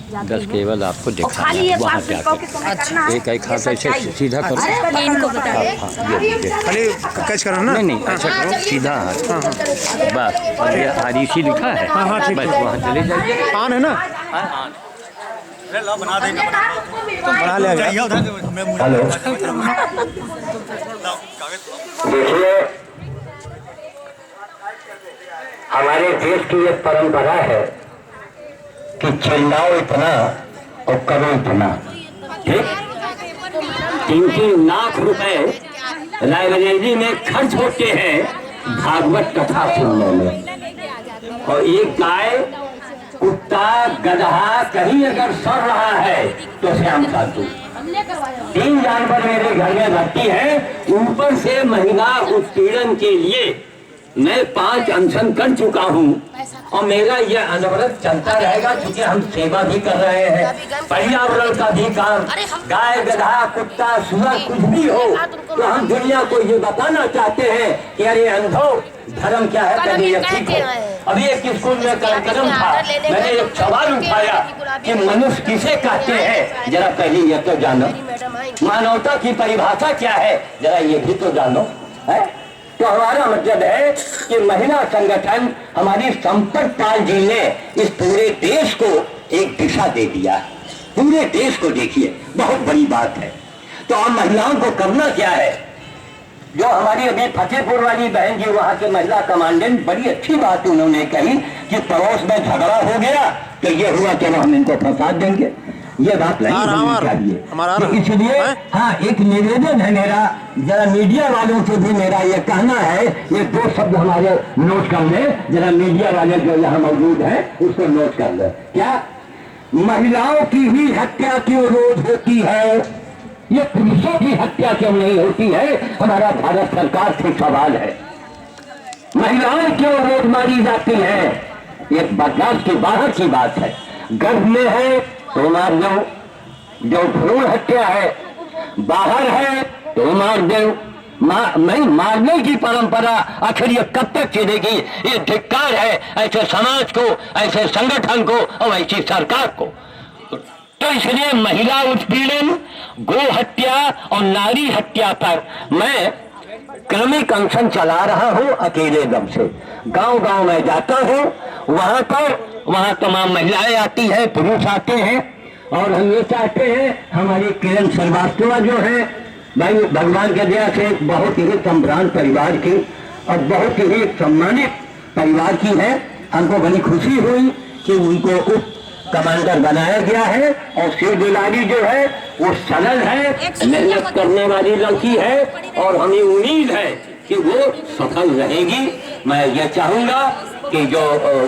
10 केवल आपको दिखाना है वहाँ जाकर। अच्छा। एक एक हाथ ऐसे सीधा करो। ये इनको बता हाँ, दें। हाँ, ये खाली कैच करना ना। नहीं ऐसा करो सीधा हाथ बस। और ये REC लिखा है। हाँ, ठीक बस वहाँ चले जाइए। ऑन है ना। बना देंगे बना लिया गया। हेलो देखिए, हमारे देश की एक परंपरा है कि चिल्लाओ इतना और करो इतना। ठीक, 3-3 लाख रुपए लाइब्रेरी में खर्च होते हैं भागवत कथा सुनने में, और एक गाय, कुत्ता, गधा कहीं अगर सड़ रहा है तो श्याम साधु। 3 जानवर मेरे घर में रहती है। ऊपर से महिला उत्पीड़न के लिए मैं 5 अनशन कर चुका हूँ, और मेरा यह अनवरत चलता रहेगा, क्योंकि हम सेवा भी कर रहे हैं, पर्यावरण का भी काम। गाय, गधा, कुत्ता, सुअर कुछ भी हो, तो हम दुनिया को ये बताना चाहते हैं कि अरे अंधो, धर्म क्या है, पहले ये सीखो। अभी एक स्कूल में कार्यक्रम था, मैंने एक सवाल उठाया कि मनुष्य किसे कहते हैं, जरा पहले ये तो जानो। मानवता की परिभाषा क्या है, जरा ये भी तो जानो। है तो हमारा मतलब है कि महिला संगठन हमारी संपत पाल जी ने इस पूरे देश को एक दिशा दे दिया। पूरे देश को देखिए, बहुत बड़ी बात है। तो अब महिलाओं को करना क्या है, जो हमारी अभी फतेहपुर वाली बहन जी, वहां के महिला कमांडेंट, बड़ी अच्छी बात उन्होंने कही कि पड़ोस में झगड़ा हो गया तो ये हुआ, चलो हम इनको फंसा देंगे। ये बात नहीं होनी चाहिए। तो इसलिए हाँ, एक निवेदन है मेरा, जरा मीडिया वालों से भी मेरा ये कहना है, ये 2 शब्द हमारे नोट कर ले, जरा मीडिया वाले जो यहाँ मौजूद हैं उसको नोट कर ले। क्या महिलाओं की ही हत्या क्यों रोज होती है, ये पुरुषों की हत्या क्यों नहीं होती है, हमारा भारत सरकार से सवाल है। महिलाएं क्यों रोज मारी जाती हैं, एक बर्दाश्त के बाहर की बात है। गर्भ में है तो मार दो, जो भ्रूण हत्या है, बाहर है तो मार दो। नहीं, मारने की परंपरा आखिर ये कब तक चलेगी, ये धिक्कार है ऐसे समाज को, ऐसे संगठन को और ऐसी सरकार को। तो इसलिए महिला उत्पीड़न, गो हत्या और नारी हत्या पर मैं क्रमिक अनशन चला रहा हूं अकेले दम से। गांव गांव में जाता हूं, वहां तमाम महिलाएं आती हैं, पुरुष आते हैं, और हम ये चाहते हैं, हमारी किरण श्रीवास्तव जो है भाई, भगवान के दया से बहुत ही संभ्रांत परिवार की और बहुत ही सम्मानित परिवार की है। हमको बड़ी खुशी हुई कि उनको उप कमांडर बनाया गया है, और शिव दुलारी जो है वो सरल है, मेहनत करने वाली लड़की है, और हमें उम्मीद है कि वो सफल रहेगी। मैं ये चाहूंगा कि जो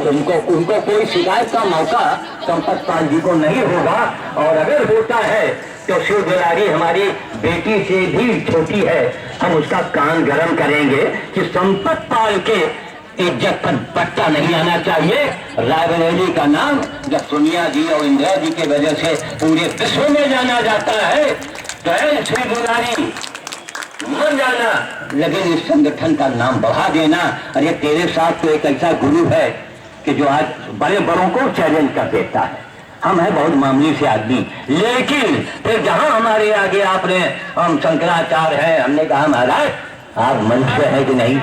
उनको कोई शिकायत का मौका संपत पाल जी को नहीं होगा, और अगर होता है तो शिव दुलारी हमारी बेटी से भी छोटी है, हम उसका कान गरम करेंगे कि संपत पाल के इज्जत पर पट्टा नहीं आना चाहिए। रायबरेली का नाम जब सोनिया जी और इंदिरा जी के वजह से पूरे विश्व में जाना जाता है, तो है श्री दुलारी मर जाना, लेकिन इस संगठन का नाम बढ़ा देना। अरे तेरे साथ तो एक ऐसा गुरु है कि जो आज बड़े बड़ों को चैलेंज कर देता है। हम है बहुत मामूली से आदमी, लेकिन फिर जहां हमारे आगे आपने, हम शंकराचार्य है, हमने कहा महाराज आप मनुष्य है कि नहीं।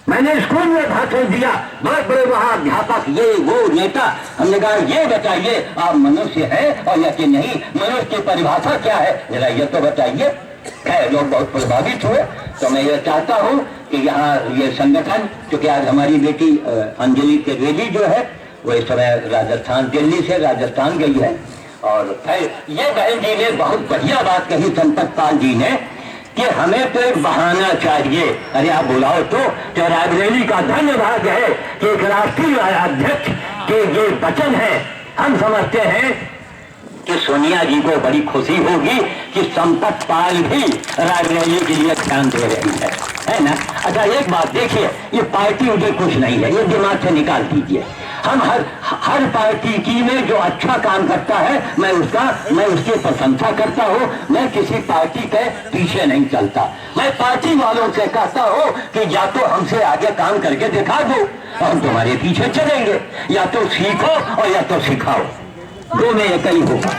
मैंने स्कूल में भाषण दिया, बहुत बड़े वहां अध्यापक, ये वो नेता, हमने कहा ये बताइए आप मनुष्य है और या कि नहीं, मनुष्य की परिभाषा क्या है, जरा ये तो बताइए। लोग बहुत प्रभावित हुए। तो मैं ये चाहता हूँ कि यहाँ ये संगठन, क्योंकि आज हमारी बेटी अंजलि त्रिवेदी जो है वो इस समय राजस्थान, दिल्ली से राजस्थान गई है, और फिर ये बहन जी ने बहुत बढ़िया बात कही संपत पाल जी ने कि हमें तो एक बहाना चाहिए। अरे आप बुलाओ तो रायबरेली का धन्यवाद है कि एक राष्ट्रीय अध्यक्ष के ये वचन है। हम समझते हैं कि सोनिया जी को बड़ी खुशी होगी कि संपत पाल भी रायबरेली के लिए ध्यान दे रही है ना। अच्छा एक बात देखिए, ये पार्टी मुझे कुछ नहीं है, ये दिमाग से निकाल दीजिए। हम हर पार्टी की में जो अच्छा काम करता है मैं उसकी प्रशंसा करता हूँ। मैं किसी पार्टी के पीछे नहीं चलता। मैं पार्टी वालों से कहता हूँ कि या तो हमसे आगे काम करके दिखा दो, हम तुम्हारे पीछे चलेंगे, या तो सीखो और या तो सिखाओ। दो में एक ही होगा।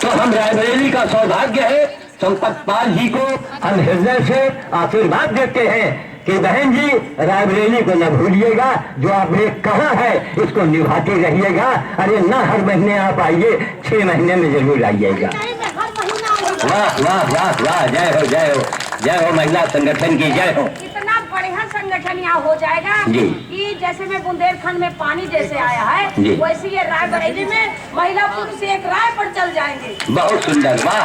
तो हम रायबरेली का सौभाग्य है, संपत पाल जी को हम हृदय से आशीर्वाद देते हैं कि बहन जी रायबरेली को न भूलिएगा, जो आपने कहा है इसको निभाते रहिएगा। अरे न हर महीने आप आइए, 6 महीने में जरूर आइएगा। वाह वाह वाह वाह, जय हो जय हो जय हो, महिला संगठन की जय हो। इतना बढ़िया संगठन यहाँ हो जाएगा जी कि जैसे में बुंदेलखंड में पानी जैसे आया है, वैसे ये रायबरेली में महिला पुरुष एक राय पर चल जाएंगे। बहुत सुंदर, वाह।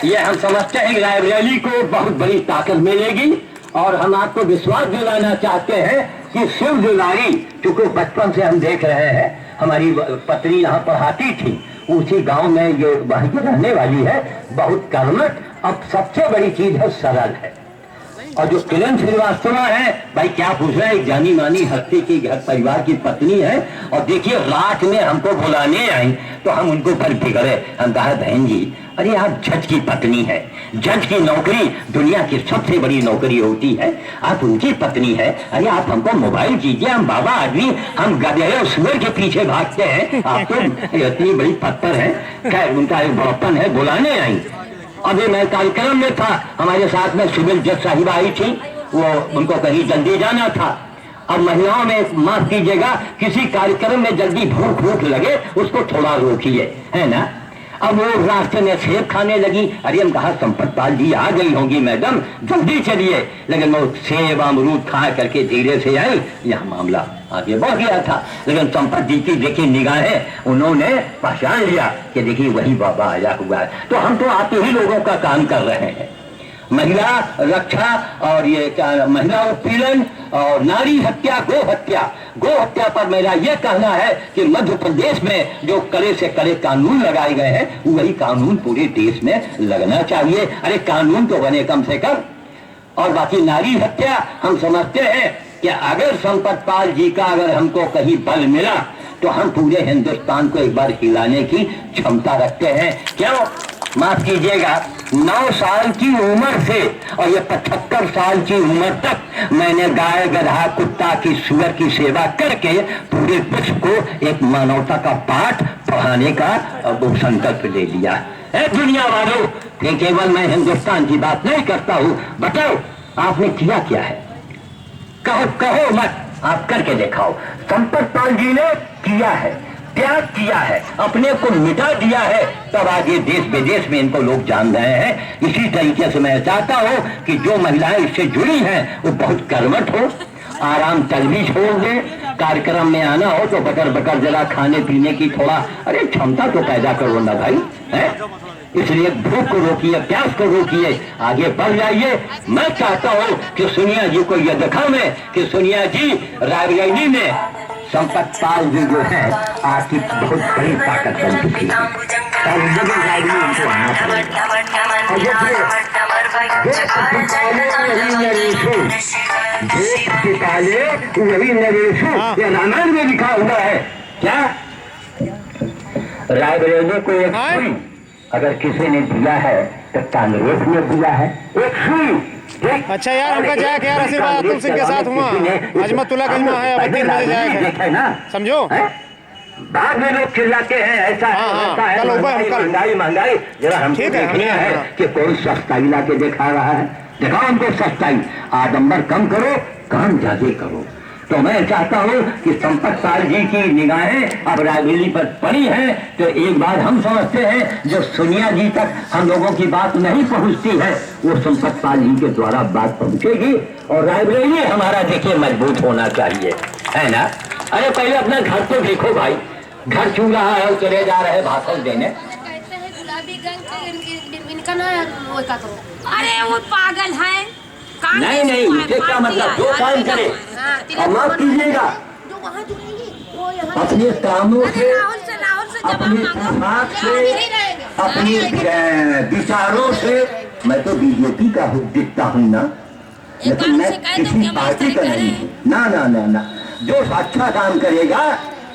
ये हम समझते हैं रायबरेली को बहुत बड़ी ताकत मिलेगी। और हम आपको विश्वास दिलाना चाहते हैं कि शिव दुलारी, चूंकि बचपन से हम देख रहे हैं, हमारी पत्नी यहाँ पढ़ाती थी, उसी गांव में ये वहीं पर रहने वाली है, बहुत कर्मठ। अब सबसे बड़ी चीज है सरल है। और जो किरण श्रीवास्तव है, भाई क्या पूछ रहे हैं, एक जानी मानी हस्ती की घर परिवार की पत्नी है। और देखिए रात में हमको बुलाने आई तो हम उनको पर बिगड़े। हम कहा बहन जी, अरे आप जज की पत्नी है, जज की नौकरी दुनिया की सबसे बड़ी नौकरी होती है, आप उनकी पत्नी है। अरे आप हमको मोबाइल कीजिए, हम बाबा आदमी, हम गधे और सुअर के पीछे भागते हैं, आप तो इतनी बड़ी पत्थर है। खैर उनका एक बड़प्पन है, बुलाने आई। अभी मैं कार्यक्रम में था, हमारे साथ में सिविल जज साहिबा आई थी, वो उनको कहीं जल्दी जाना था। अब महिलाओं में माफ कीजिएगा, किसी कार्यक्रम में जल्दी भूख लगे उसको थोड़ा रोकिए, है ना। अब वो रास्ते में सेब खाने लगी। अरे हम कहा संपत पाल जी आ गई होंगी मैडम, जल्दी चलिए। लेकिन वो सेब अमरूद खा करके धीरे से आई, यहाँ मामला आगे बढ़ गया था। लेकिन संपत जी की देखिए निगाहें, उन्होंने पहचान लिया कि देखिए वही बाबा आया हुआ है। तो हम तो आप ही लोगों का काम कर रहे हैं, महिला रक्षा और ये क्या महिला उत्पीड़न और नारी हत्या, गो हत्या पर मेरा ये कहना है कि मध्य प्रदेश में जो कड़े से कड़े कानून लगाए गए हैं, वही कानून पूरे देश में लगना चाहिए। अरे कानून तो बने कम से कम। और बाकी नारी हत्या हम समझते हैं कि अगर संपत पाल जी का अगर हमको कहीं बल मिला तो हम पूरे हिंदुस्तान को एक बार हिलाने की क्षमता रखते हैं। क्यों, माफ कीजिएगा, 9 साल की उम्र से और ये 75 साल की उम्र तक मैंने गाय गधा कुत्ता की सुअर की सेवा करके पूरे विश्व को एक मानवता का पाठ पढ़ाने का संकल्प ले लिया है। दुनिया वालों, केवल मैं हिंदुस्तान की बात नहीं करता हूँ, बताओ आपने किया क्या है, कहो मत, आप करके दिखाओ। संपत पाल जी ने किया है, त्याग किया है, अपने को मिटा दिया है, तब आज ये देश विदेश में इनको लोग जान रहे हैं। इसी तरीके से मैं चाहता हूँ कि जो महिलाएं इससे जुड़ी हैं वो बहुत कर्मठ हो, आराम तलबी छोड़ दे, कार्यक्रम में आना हो तो बकर जरा खाने पीने की थोड़ा अरे क्षमता तो पैदा करो ना भाई, है। इसलिए भूख को रोकिए, प्यास को रोकिए, आगे बढ़ जाइए। मैं चाहता हूँ कि सोनिया जी को यह दिखाऊं कि सोनिया जी रायबरेली में संपत पाल जी जो है आपकी बहुत बड़ी ताकत बन चुकी है। और रायबरेली उनको आना पड़ेगा। और वही नरेशु, ये रामायण में लिखा हुआ है। क्या रायबरेली को एक सुई अगर किसी ने दिया है तो कांग्रेस ने दिया है, एक सुई। अच्छा यार, हमका जाए यार, आशीर्वाद अतुल सिंह के साथ हुआ, अजमतुल्लागंज में है, अब 3 बजे जाएगा ना, समझो। बाद में लोग चिल्लाते हैं ऐसा है, महंगाई। जरा हम ठीक है कि कोई सस्ताई ला के दिखा रहा है, दिखाओ हमको सस्ताई। आडंबर कम करो, काम ज्यादा करो। तो मैं चाहता हूँ कि संपत पाल जी की निगाहें अब रायबरेली पर पड़ी हैं, तो एक बात हम समझते हैं, जो सोनिया जी तक हम लोगों की बात नहीं पहुँचती है, वो संपत पाल जी के द्वारा बात पहुँचेगी। और रायबरेली हमारा देखिए मजबूत होना चाहिए, है ना। अरे पहले अपना घर तो देखो भाई, घर छू रहा है, चले जा रहे भाषण देने। अरे वो पागल है, नहीं, मुझे क्या मतलब, जो काम करे अब माफ कीजिएगा, अपने कामों से, अपने दिमाग से, अपने विचारों से। मैं तो बीजेपी का दिखता हूँ ना, लेकिन मैं किसी पार्टी का नहीं हूँ। ना, जो अच्छा काम करेगा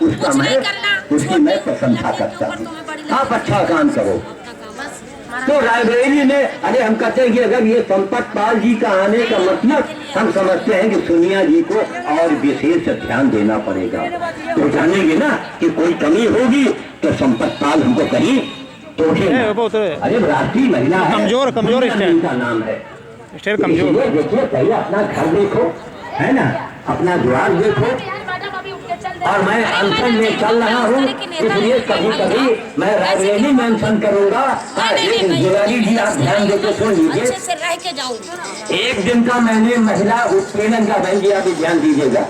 उसकी मैं प्रशंसा करता हूँ। आप अच्छा काम करो। तो रायबरेली में अरे हम कहते हैं कि अगर ये संपत पाल जी का आने का मतलब हम समझते हैं कि सोनिया जी को और विशेष ध्यान देना पड़ेगा। तो जानेंगे ना कि कोई कमी होगी तो संपत पाल हमको कहीं तो अरे राष्ट्रीय महिला है, कमजोर का नाम है, कमजोर। देखिए पहले अपना घर देखो, है ना, अपना द्वार देखो। और मैं अनशन में चल रहा हूँ, इसलिए कभी कभी मैं रायबरेली में अनशन करूँगा। जिलानी जी आप ध्यान देकर सुन लीजिए। एक दिन का मैंने महिला उत्पीड़न का, बहन जी अभी ध्यान दीजिएगा,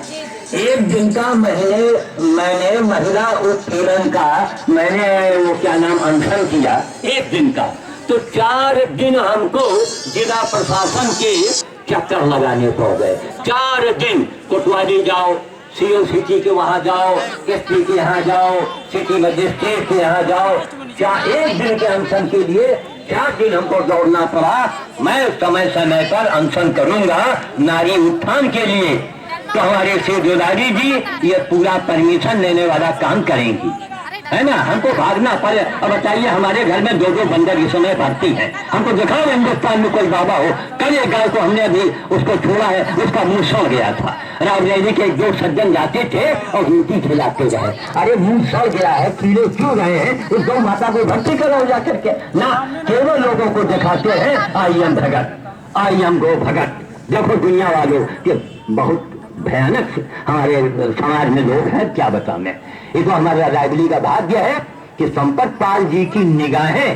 एक दिन का मैंने महिला उत्पीड़न का मैंने वो क्या नाम अनशन किया, एक दिन का। तो 4 दिन हमको जिला प्रशासन के चक्कर लगाने पड़ गए। 4 दिन कोतवाली जाओ, सीओ सिटी के वहाँ जाओ, एसपी के यहाँ जाओ, सिटी मजिस्ट्रेट के यहाँ जाओ। एक दिन के अनशन के लिए 4 दिन हमको दौड़ना पड़ा। मैं समय समय पर अनशन करूंगा नारी उत्थान के लिए, तो हमारे सेवादारी जी ये पूरा परमिशन लेने वाला काम करेंगी, है ना। हमको भागना पड़े। अब बताइए हमारे घर में 2 बंदर इस समय भर्ती है। हमको दिखाओ हिंदुस्तान में कोई बाबा हो। कल एक गाय को हमने अभी उसको छोड़ा है, उसका मुंह सड़ गया था। रायबरेली के 2 सज्जन जाते थे और ड्यूटी खिलाते गए। अरे मुंह सड़ गया है, कीड़े क्यों गए हैं, उस गौ माता को भर्ती करो जा करके ना। केवल लोगों को दिखाते हैं I am Bhagat, I am गो भगत। देखो दुनिया वालों के बहुत भयानक हमारे समाज में लोग हैं, क्या बता मैं। ये तो हमारा रायबरेली का भाग्य है कि संपत पाल जी की निगाहें।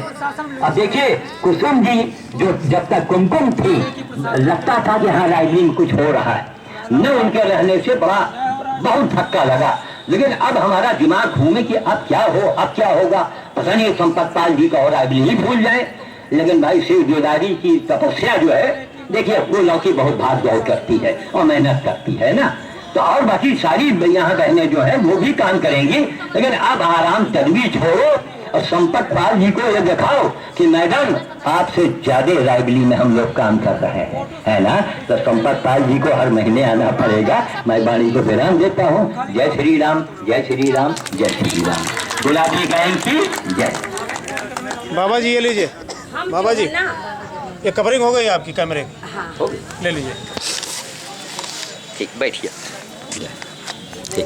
अब देखिए कुसुम जी जो जब तक कुमकुम थी लगता था कि हाँ रायबरेली में कुछ हो रहा है, न उनके रहने से बहुत धक्का लगा। लेकिन अब हमारा दिमाग घूमे कि अब क्या हो, अब क्या होगा, पता नहीं संपत पाल जी का और रायबरेली भूल जाए। लेकिन भाई सेवादारी की तपस्या जो है, देखिए वो लौकी बहुत भाग दौड़ करती है और मेहनत करती है ना। तो और बाकी सारी यहाँ बहनें जो है वो भी काम करेंगी। लेकिन अब आराम तदबीर छोड़ो और संपत पाल जी को ये दिखाओ कि मैडम आपसे ज्यादा रायबरेली में हम लोग काम कर रहे हैं, है ना। तो संपत पाल जी को हर महीने आना पड़ेगा। मैं वाणी को विराम देता हूँ। जय श्री राम, जय श्री राम, जय श्री राम। गुलाबी गायन की जय। बाबा जी ये लीजिए, बाबा जी ये कवरिंग हो गई आपकी कैमरे की, हाँ। ले लीजिए। ठीक, बैठिए। ठीक।